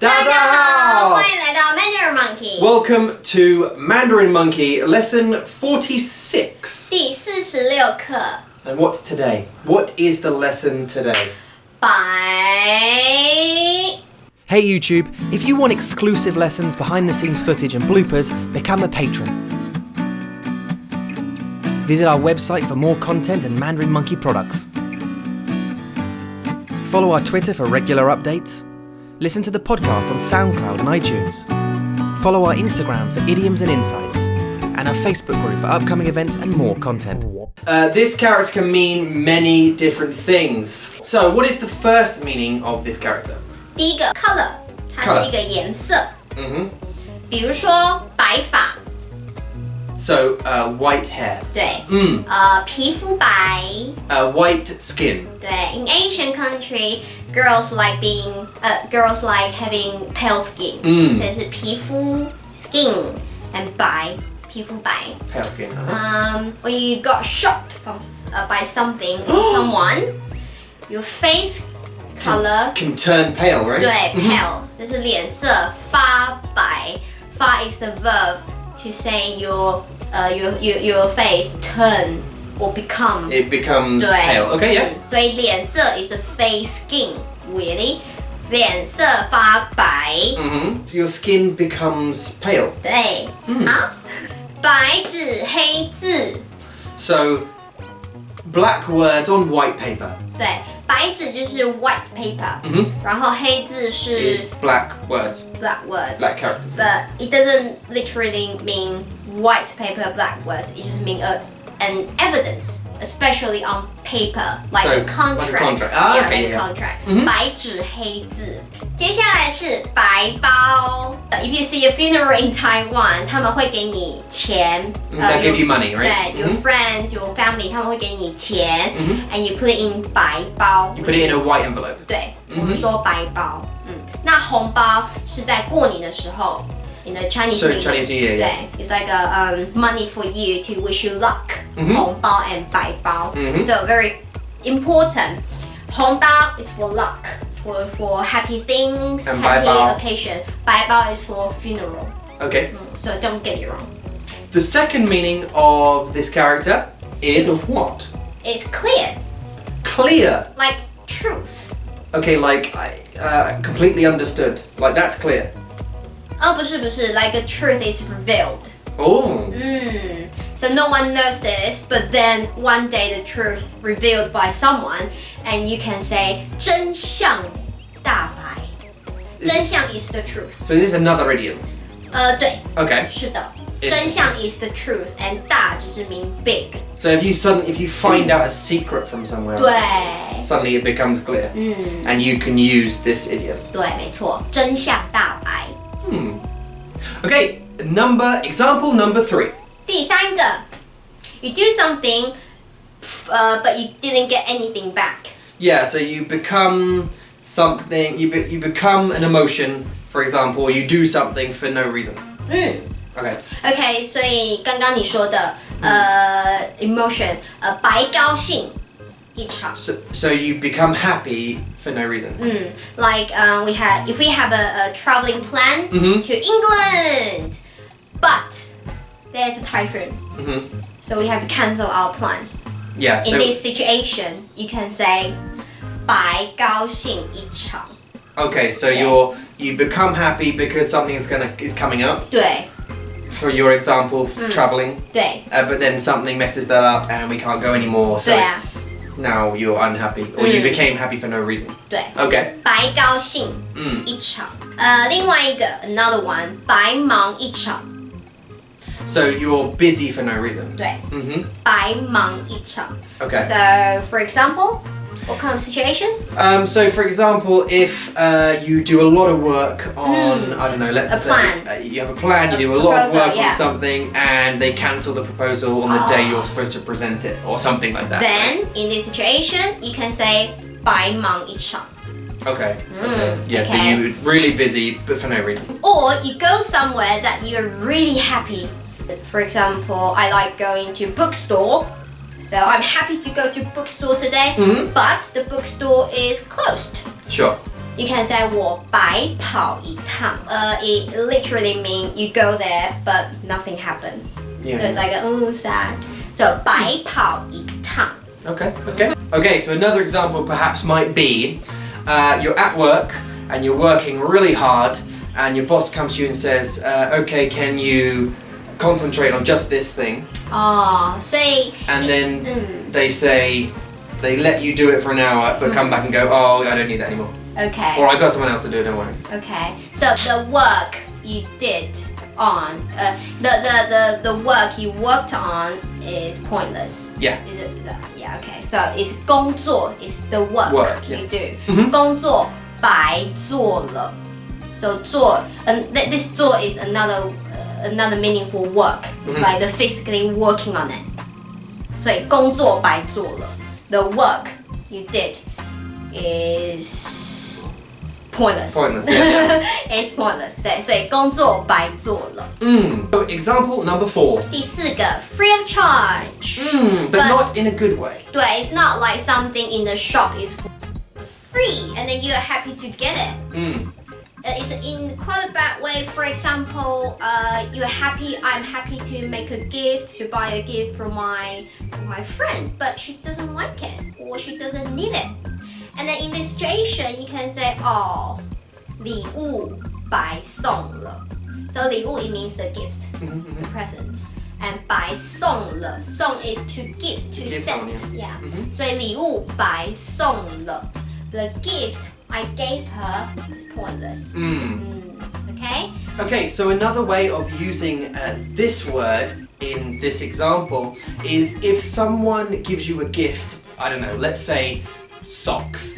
大家好，欢迎来到 Mandarin Monkey。 Welcome to Mandarin Monkey, lesson 46. 第46课。 And what's today? What is the lesson today? 白。 Hey YouTube, if you want exclusive lessons, behind the scenes footage and bloopers, become a patron. Visit our website for more content and Mandarin Monkey products. Follow our Twitter for regular updates. Listen to the podcast on SoundCloud and iTunes. Follow our Instagram for idioms and insights. And our Facebook group for upcoming events and more content. This character can mean many different things. So, what is the first meaning of this character? 第一个 color， 它是一个颜色。比如说白发。 So, white hair. 对。皮肤白。White skin. 对 ，in Asian country, girls like having pale skin. 所以是皮肤 skin and 白。 皮肤白 Pale skin. When you got shocked by something or someone, your face color Can turn pale, right? 对 pale 就是脸色发白。发 is the verb to say your face turn or become. It becomes 对 pale. Okay, yeah. 所以脸色 is the face skin. Really, 脸色发白。 Your skin becomes pale. 对，好。 白纸黑字 So, black words on white paper. 对，白纸就是 white paper，然后黑字是 Is black words. black words. Black characters. But it doesn't literally mean white paper, black words. It just means an evidence, especially on paper, like So, a contract. like a contract. Yeah, Okay, like a yeah. contract. 白纸黑字。接下来是白包。If you see a funeral in Taiwan, 他们会给你钱。They'll give you money, right? 对 your friends, your family, 他们会给你钱 and you put it in 白包。 You put it in a white envelope. 对，我们说白包。那红包是在过年的时候。In the Chinese So New Year. Chinese New Year, yeah. 对 it's like a money for you to wish you luck. 红包 and 白包 So very important. 红包 is for luck, for happy things, And happy 白包 occasion. 白包 is for funeral. Okay. So don't get it wrong. The second meaning of this character is what? It's clear, Clear. like truth. Okay, like completely understood. Like that's clear. 哦，不是， like a truth is revealed. Oh. So no one knows this, but then one day the truth revealed by someone, and you can say 真相大白。真相 is the truth. So this is another idiom. 对， Okay. 是的，真相 is the truth, and 大就是 mean big. So if you find out a secret from somewhere else, 对， suddenly it becomes clear, and you can use this idiom. 对，没错，真相大白。 Okay, example number 3. 第三个 you do something, but you didn't get anything back. Yeah, so you become something, you become an emotion, for example, you do something for no reason. Okay. OK， 所以刚刚你说的emotion，白高兴一场。 So you become happy for no reason. Like if we have a traveling plan to England, but there's a typhoon, so we have to cancel our plan. Yeah, In so this situation, you can say 白高兴一场。 okay, so you become happy because something is coming up. 对 For your example, traveling, 对 but then something messes that up and we can't go anymore. So 对啊。 it's now you're unhappy, or you became happy for no reason. 对 Okay. 白高兴一场。另外一个 another one 白忙一场。 So you're busy for no reason. 对，白忙一场。 Okay. So for example, what kind of situation? So for example, if you do a lot of work on, I don't know, let's A say plan. You have a plan, you do a lot of proposal, work yeah. on something, and they cancel the proposal on the day you're supposed to present it, or something like that. Then in this situation, you can say 白忙一场。 Okay. Okay. Yeah. So okay. you're really busy, but for no reason. Or you go somewhere that you're really happy. For example, I like going to bookstore. So I'm happy to go to bookstore today, but the bookstore is closed. Sure. You can say 我白跑一趟. It literally means you go there but nothing happened. Yeah. So it's like, oh, sad. So 白跑一趟. Okay, so another example perhaps might be you're at work and you're working really hard and your boss comes to you and says, okay, can you concentrate on just this thing? 所以 And then they say, they let you do it for an hour but come back and go, oh, I don't need that anymore. Okay. Or I got someone else to do it, don't worry. Okay. So the work you did on, the work you worked on is pointless. Yeah. Is that? Yeah. Okay. So it's 工作 is the work yeah. you do. 工作白做了. So 做 this 做 is another meaning for work. It's like the physically working on it. 所以工作白做了. The work you did is pointless. Pointless, yeah. It's pointless. 对，所以工作白做了. So example number 4. 第四个 free of charge. But not in a good way. 对 it's not like something in the shop is free and then you're happy to get it. It's in quite a bad way. For example, I'm happy to make a gift, to buy a gift for my friend, but she doesn't like it or she doesn't need it. And then in this situation, you can say, oh, 礼物白送了. So 礼物 it means the gift, the present. And 白送了, 送 is to give, to Give send. someone, Yeah. 所以礼物白送了. The gift I gave her is pointless. Okay? Okay, so another way of using this word in this example is if someone gives you a gift, I don't know, let's say socks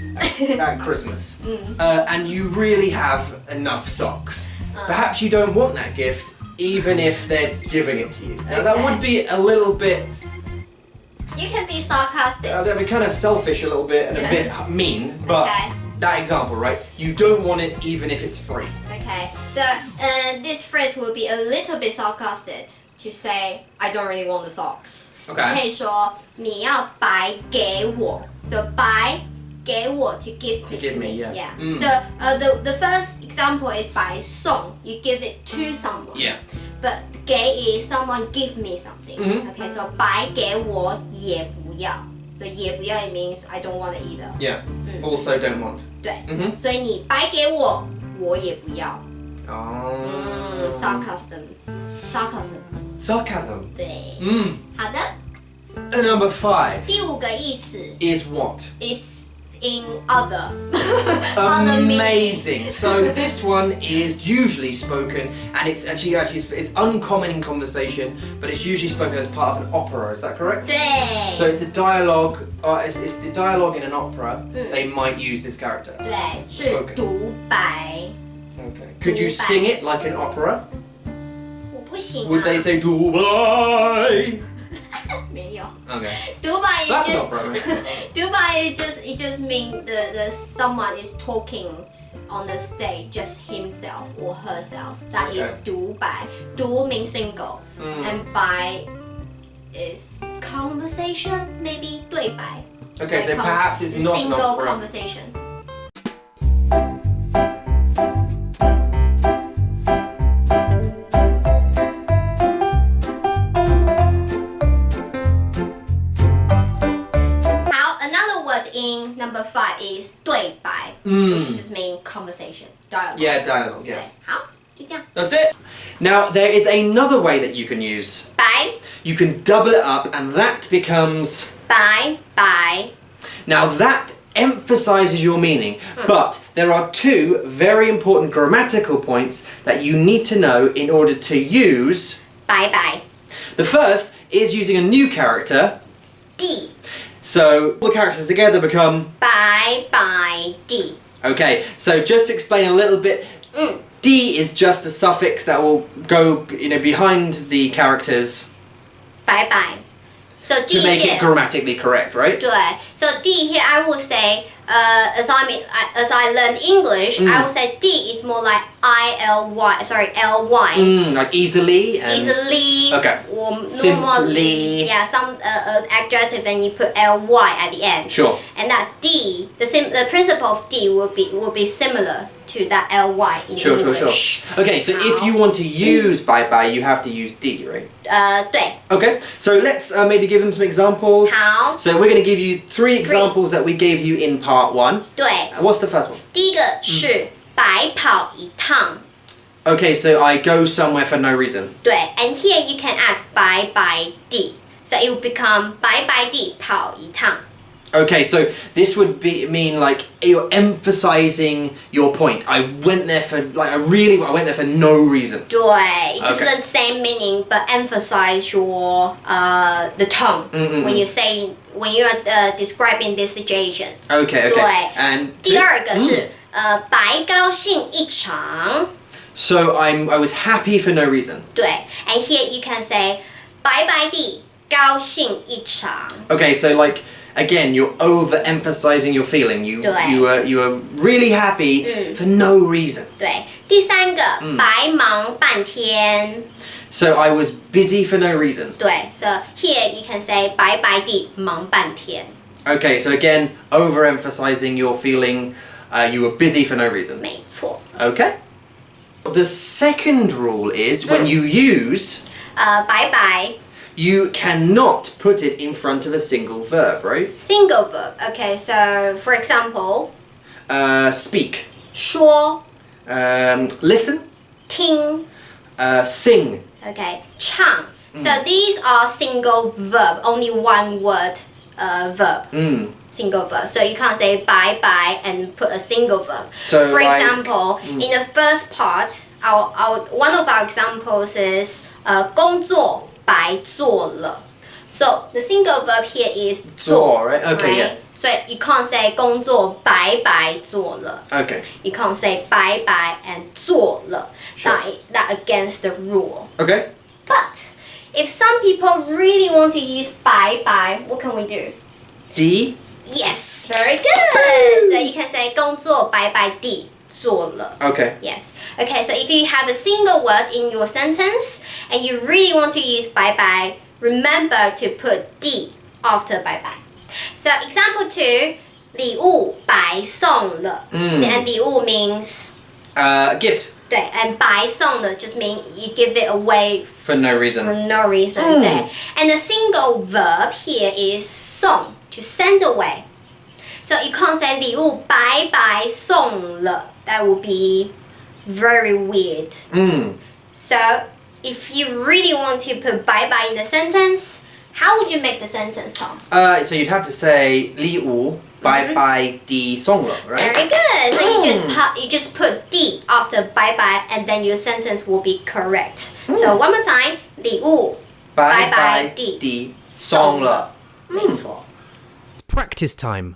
at Christmas, and you really have enough socks. Perhaps you don't want that gift even if they're giving it to you. Now that would be a little bit... You can be sarcastic. That'd be kind of selfish a little bit and a bit mean, but that example, right? You don't want it even if it's free. Okay, so this phrase will be a little bit sarcastic to say, I don't really want the socks. Okay. 可以说你要白给我. So 白给我 to give To it give to me, me. yeah. So the first example is 白送. You give it to someone. Yeah. But 给 is someone give me something. Okay, so 白给我也不要. So 也不要 it means I don't want it either. Yeah. Also don't want. 对，所以你白给我，我也不要。Oh. Sarcasm. Sarcasm. 对， 好的。 And number 5第五个意思 is what? is in other. Other meaning. Amazing. So this one is usually spoken, and it's actually it's uncommon in conversation, but it's usually spoken as part of an opera. Is that correct? 对。 So it's a dialogue. It's the dialogue in an opera. They might use this character. 对，是独白。 Okay. Could you sing it like an opera? 我不行啊。 Would they say Dubai? 没有。 Okay. 独白 is That's an just opera, right? 独白 it just means the someone is talking on the stage just himself or herself. That is 独白. 独 means single, and 白 is conversation, maybe 对白. Okay, so Like perhaps it's not an single opera. conversation. In number 5 is 对白, which just means conversation, dialogue. Yeah, dialogue, yeah. 对，好，就这样。 That's it. Now, there is another way that you can use. 白 You can double it up, and that becomes... 白白 Now, that emphasizes your meaning, but there are 2 very important grammatical points that you need to know in order to use... 白白 The first is using a new character. 地 So, all the characters together become... 白白地 Okay, so just to explain a little bit, D is just a suffix that will go, behind the characters 白白 So D to make here. it grammatically correct, right? 对 So D here I would say as I learned English, I would say D is more like ly. Sorry, ly. Like easily and Easily. Okay. Or normally. Simply. Yeah, some adjective and you put ly at the end. Sure. And that D, the principle of D will be similar to that ly in English. Sure. Okay, so if you want to use bye bye, you have to use D, right? 对。 Okay, so let's maybe give them some examples. 好。 So we're going to give you 3 examples that we gave you in part 1. 对。 What's the first one? 第一个是白跑一趟。 Okay, so I go somewhere for no reason. 对 and here you can add 白白地 so it will become 白白地跑一趟 Okay, so this would mean like you're emphasizing your point. I went there for I went there for no reason. 对 it's just the same meaning but emphasize your the tone when you are describing this situation. Okay. 对 And 第二个是白高兴一场 So I was happy for no reason. 对 and here you can say 白白地高兴一场 Okay, so like again, you're overemphasizing your feeling. You 对 you were really happy for no reason. 对第三个白忙半天 So I was busy for no reason. 对 so here you can say 白白地忙半天 Okay, so again, overemphasizing your feeling. You were busy for no reason. 没错 Okay. The second rule is when you use, 拜拜 you cannot put it in front of a single verb, right? single verb okay so for example Speak, 说 listen, 听 sing. okay 唱 so these are single verb only one word verb single verb so you can't say bye bye and put a single verb So for like, example in the first part one of our examples is 工作白做了 so the single verb here is 做 right? Okay, yeah. so you can't say 工作白白做了 Okay. you can't say bye bye and 做了 Sure. that against the rule Okay. but if some people really want to use bye bye what can we do D. yes very good so you can say 工作白白地做了 Okay. yes okay so if you have a single word in your sentence and you really want to use bye bye remember to put D after bye bye so example 2礼物白送了 and 礼物 means Gift. 对 and 白送了 just mean you give it away For no reason. for no reason 对 and the single verb here is 送 to send away so you can't say 礼物白白送了 that would be very weird so if you really want to put bye bye in the sentence how would you make the sentence Tom? So you'd have to say 礼物 bye bye 的送了, right? Very good. So you just put D after bye bye, and then your sentence will be correct. So one more time, 礼物 bye bye bye 地的送了.没错 Practice time.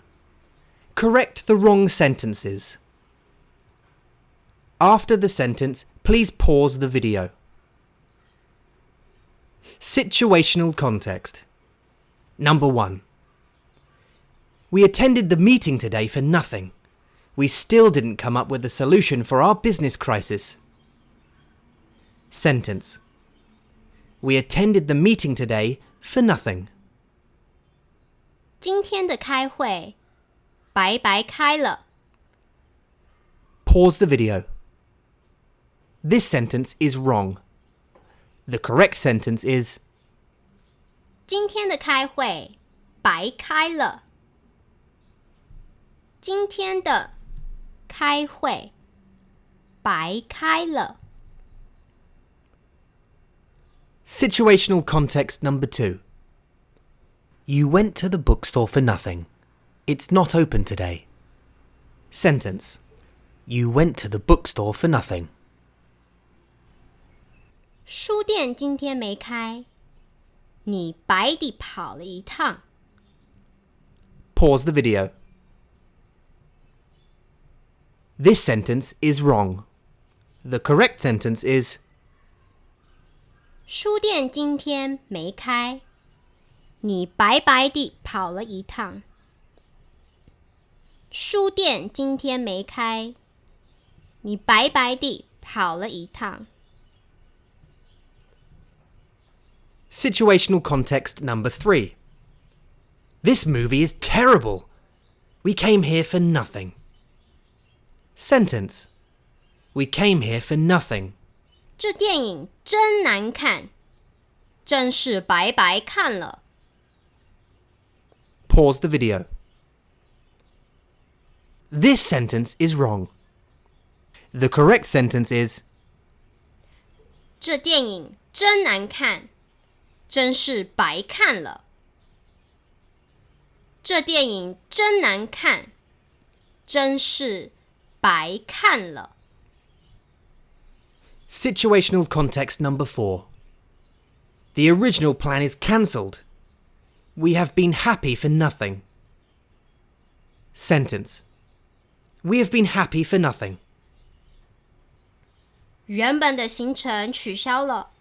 Correct the wrong sentences. After the sentence, please pause the video. Situational context. Number 1. We attended the meeting today for nothing. We still didn't come up with a solution for our business crisis. Sentence. We attended the meeting today for nothing. 今天的开会白白开了 Pause the video. This sentence is wrong. The correct sentence is 今天的开会白开了今天的开会白开了 Situational context number 2. You went to the bookstore for nothing. It's not open today. Sentence. You went to the bookstore for nothing. 书店今天没开你白地跑了一趟 Pause the video. This sentence is wrong. The correct sentence is 书店今天没开你白白地跑了一趟书店今天没开，你白白地跑了一趟。Situational context number 3. This movie is terrible. We came here for nothing. Sentence. We came here for nothing. 这电影真难看，真是白白看了。Pause the video. This sentence is wrong. The correct sentence is 这电影真难看，真是白看了。这电影真难看，真是白看了。Situational context number 4. The original plan is cancelled. We have been happy for nothing. Sentence. We have been happy for nothing. 原本的行程取消了，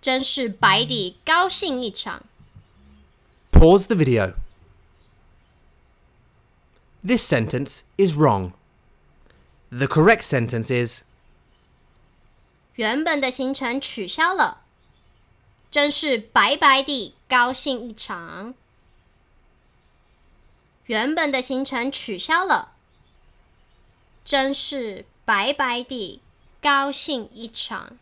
真是白地高兴一场。Pause the video. This sentence is wrong. The correct sentence is 原本的行程取消了，真是白白地高兴一场。原本的行程取消了，真是白白地高兴一场。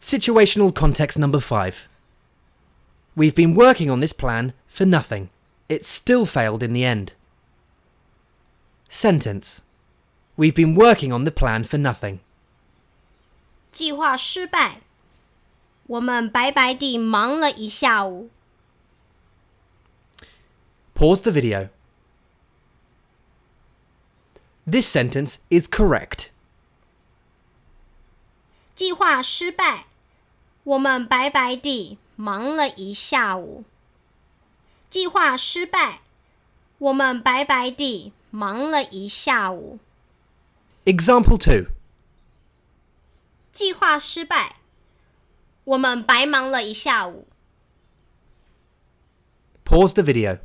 Situational context number 5. We've been working on this plan for nothing. It still failed in the end. Sentence. We've been working on the plan for nothing. 计划失败，我们白白地忙了一下午。Pause the video. This sentence is correct. 计划失败，我们白白地忙了一下午。计划失败，我们白白地忙了一下午。Example 2. 计划失败，我们白忙了一下午。Pause the video.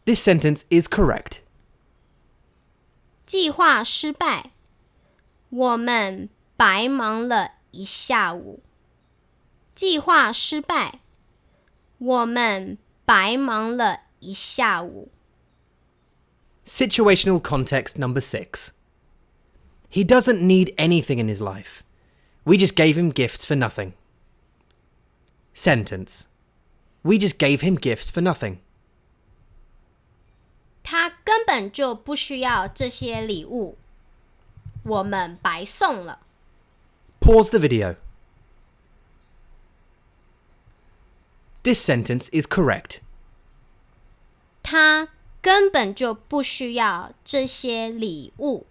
This sentence is correct. 计划失败，我们白忙了一下午。计划失败，我们白忙了一下午。Situational context number 6. He doesn't need anything in his life. We just gave him gifts for nothing. Sentence. We just gave him gifts for nothing. 他根本就不需要这些礼物，我们白送了。Pause the video. This sentence is correct. 他根本就不需要这些礼物，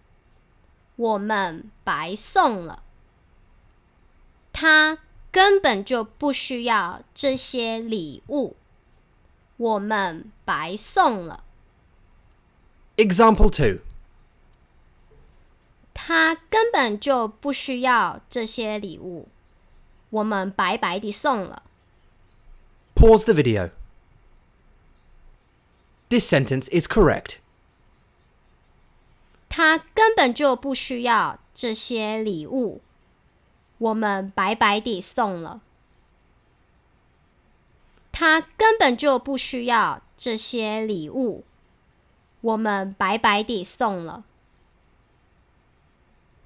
我们白送了。他根本就不需要这些礼物，我们白送了。Example 2. 他根本就不需要这些礼物，我们白白地送了。Pause the video. This sentence is correct. 他根本就不需要这些礼物，我们白白地送了。他根本就不需要这些礼物，我们白白地送了。